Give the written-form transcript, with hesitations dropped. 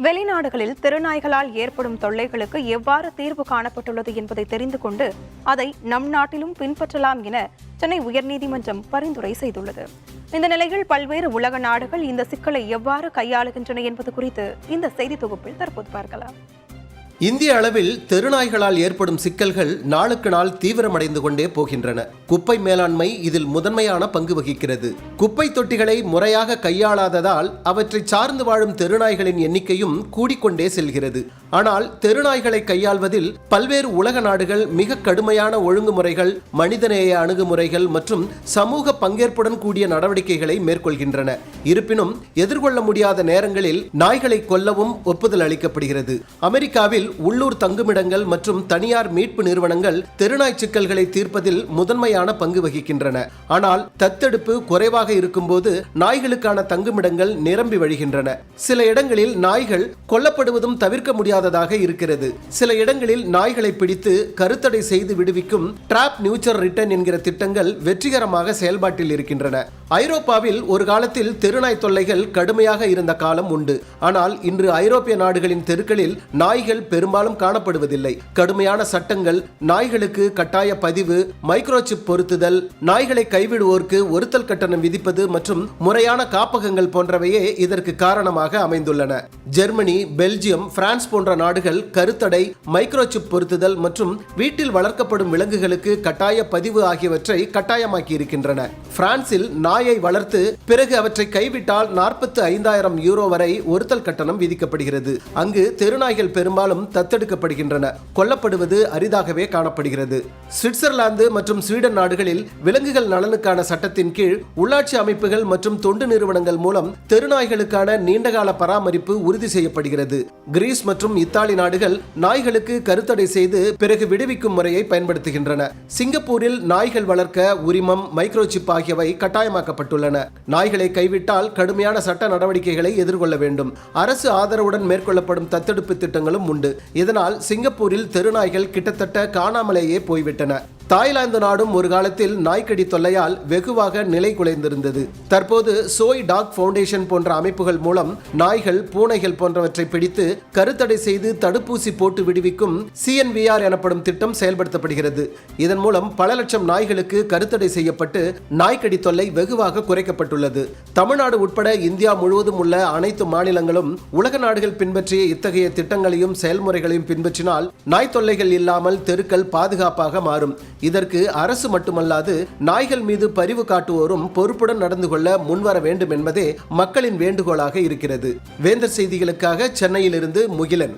வெளிநாடுகளில் திருநாய்களால் ஏற்படும் தொல்லைகளுக்கு எவ்வாறு தீர்வு காணப்பட்டுள்ளது என்பதை தெரிந்து கொண்டு அதை நம் நாட்டிலும் பின்பற்றலாம் என சென்னை உயர்நீதிமன்றம் பரிந்துரை செய்துள்ளது. இந்த நிலையில் பல்வேறு உலக நாடுகள் இந்த சிக்கலை எவ்வாறு கையாளுகின்றன என்பது குறித்து இந்த செய்தி தொகுப்பில் தற்போது பார்க்கலாம். இந்திய அளவில் தெருநாய்களால் ஏற்படும் சிக்கல்கள் நாளுக்கு நாள் தீவிரமடைந்து கொண்டே போகின்றன. குப்பை மேலாண்மை இதில் முதன்மையான பங்கு வகிக்கிறது. குப்பை தொட்டிகளை முறையாக கையாளாததால் அவற்றை சார்ந்து வாழும் தெருநாய்களின் எண்ணிக்கையும் கூடிக்கொண்டே செல்கிறது. ஆனால் தெருநாய்களை கையாள்வதில் பல்வேறு உலக நாடுகள் மிக கடுமையான ஒழுங்குமுறைகள், மனிதநேய அணுகுமுறைகள் மற்றும் சமூக பங்கேற்புடன் கூடிய நடவடிக்கைகளை மேற்கொள்கின்றன. இருப்பினும் எதிர்கொள்ள முடியாத நேரங்களில் நாய்களை கொல்லவும் ஒப்புதல் அளிக்கப்படுகிறது. அமெரிக்காவில் உள்ளூர் தங்குமிடங்கள் மற்றும் தனியார் மீட்பு நிறுவனங்கள் தெருநாய் சிக்கல்களை தீர்ப்பதில் முதன்மையான பங்கு வகிக்கின்றன. ஆனால் தத்தெடுப்பு குறைவாக இருக்கும்போது நாய்களுக்கான தங்குமிடங்கள் நிரம்பி வழிகின்றன. சில இடங்களில் நாய்கள் கொல்லப்படுவதும் தவிர்க்க முடியாததாக இருக்கிறது. சில இடங்களில் நாய்களை பிடித்து கருத்தடை செய்து விடுவிக்கும் டிராப் நியூச்சர் ரிட்டர்ன் என்கிற திட்டங்கள் வெற்றிகரமாக செயல்பாட்டில் இருக்கின்றன. ஐரோப்பாவில் ஒரு காலத்தில் தெருநாய் தொல்லைகள் கடுமையாக இருந்த காலம் உண்டு. ஆனால் இன்று ஐரோப்பிய நாடுகளின் தெருக்களில் நாய்கள் பெரும்பாலும் காணப்படுவதில்லை. கடுமையான சட்டங்கள், நாய்களுக்கு கட்டாய பதிவு, மைக்ரோசிப் பொருத்துதல், நாய்களை கைவிடுவோருக்கு ஒருத்தல் கட்டணம் விதிப்பது மற்றும் முறையான காப்பகங்கள் போன்றவையே இதற்கு காரணமாக அமைந்துள்ளன. ஜெர்மனி, பெல்ஜியம், பிரான்ஸ் போன்ற நாடுகள் கருத்தடை, மைக்ரோசிப் பொருத்துதல் மற்றும் வீட்டில் வளர்க்கப்படும் விலங்குகளுக்கு கட்டாய பதிவு ஆகியவற்றை கட்டாயமாக்கி இருக்கின்றன. பிரான்சில் நாயை வளர்த்து பிறகு அவற்றை கைவிட்டால் 45,000 யூரோ வரை ஒருத்தல் கட்டணம் விதிக்கப்படுகிறது. அங்கு தெருநாய்கள் பெரும்பாலும் தத்தெடுக்கப்படுகின்றன. கொல்லப்படுவது அரிதாகவே காணப்படுகிறது. சுவிட்சர்லாந்து மற்றும் ஸ்வீடன் நாடுகளில் விலங்குகள் நலனுக்கான சட்டத்தின் கீழ் உள்ளாட்சி அமைப்புகள் மற்றும் தொண்டு நிறுவனங்கள் மூலம் தெருநாய்களுக்கான நீண்டகால பராமரிப்பு உறுதி செய்யப்படுகிறது. கிரீஸ் மற்றும் இத்தாலி நாடுகள் நாய்களுக்கு கருத்தடை செய்து பிறகு விடுவிக்கும் முறையை பயன்படுத்துகின்றன. சிங்கப்பூரில் நாய்கள் வளர்க்க உரிமம், மைக்ரோசிப் ஆகியவை கட்டாயமாக்கப்பட்டுள்ளன. நாய்களை கைவிட்டால் கடுமையான சட்ட நடவடிக்கைகளை எதிர்கொள்ள வேண்டும். அரசு ஆதரவுடன் மேற்கொள்ளப்படும் தத்தெடுப்பு திட்டங்களும் உண்டு. இதனால் சிங்கப்பூரில் தெருநாய்கள் கிட்டத்தட்ட காணாமலேயே போய்விட்டன. தாய்லாந்து நாடும் ஒரு காலத்தில் நாய்க்கடி தொல்லையால் வெகுவாக நிலை குலைந்திருந்தது. தற்போது சோய் டாக் ஃபவுண்டேஷன் போன்ற அமைப்புகள் மூலம் நாய்கள், பூனைகள் போன்றவற்றை பிடித்து கருத்தடை செய்து தடுப்பூசி போட்டு விடுவிக்கும் CNVR எனப்படும் திட்டம் செயல்படுத்தப்படுகிறது. இதன் மூலம் பல லட்சம் நாய்களுக்கு கருத்தடை செய்யப்பட்டு நாய்க்கடி தொல்லை வெகுவாக குறைக்கப்பட்டுள்ளது. தமிழ்நாடு உட்பட இந்தியா முழுவதும் உள்ள அனைத்து மாநிலங்களும் உலக நாடுகள் பின்பற்றிய இத்தகைய திட்டங்களையும் செயல்முறைகளையும் பின்பற்றினால் நாய் தொல்லைகள் இல்லாமல் தெருக்கள் பாதுகாப்பாக மாறும். இதற்கு அரசு மட்டுமல்லாது நாய்கள் மீது பரிவு காட்டுவோரும் பொறுப்புடன் நடந்து கொள்ள முன்வர வேண்டும் என்பதே மக்களின் வேண்டுகோளாக இருக்கிறது. வேந்தர் செய்திகளுக்காக சென்னையிலிருந்து முகிலன்.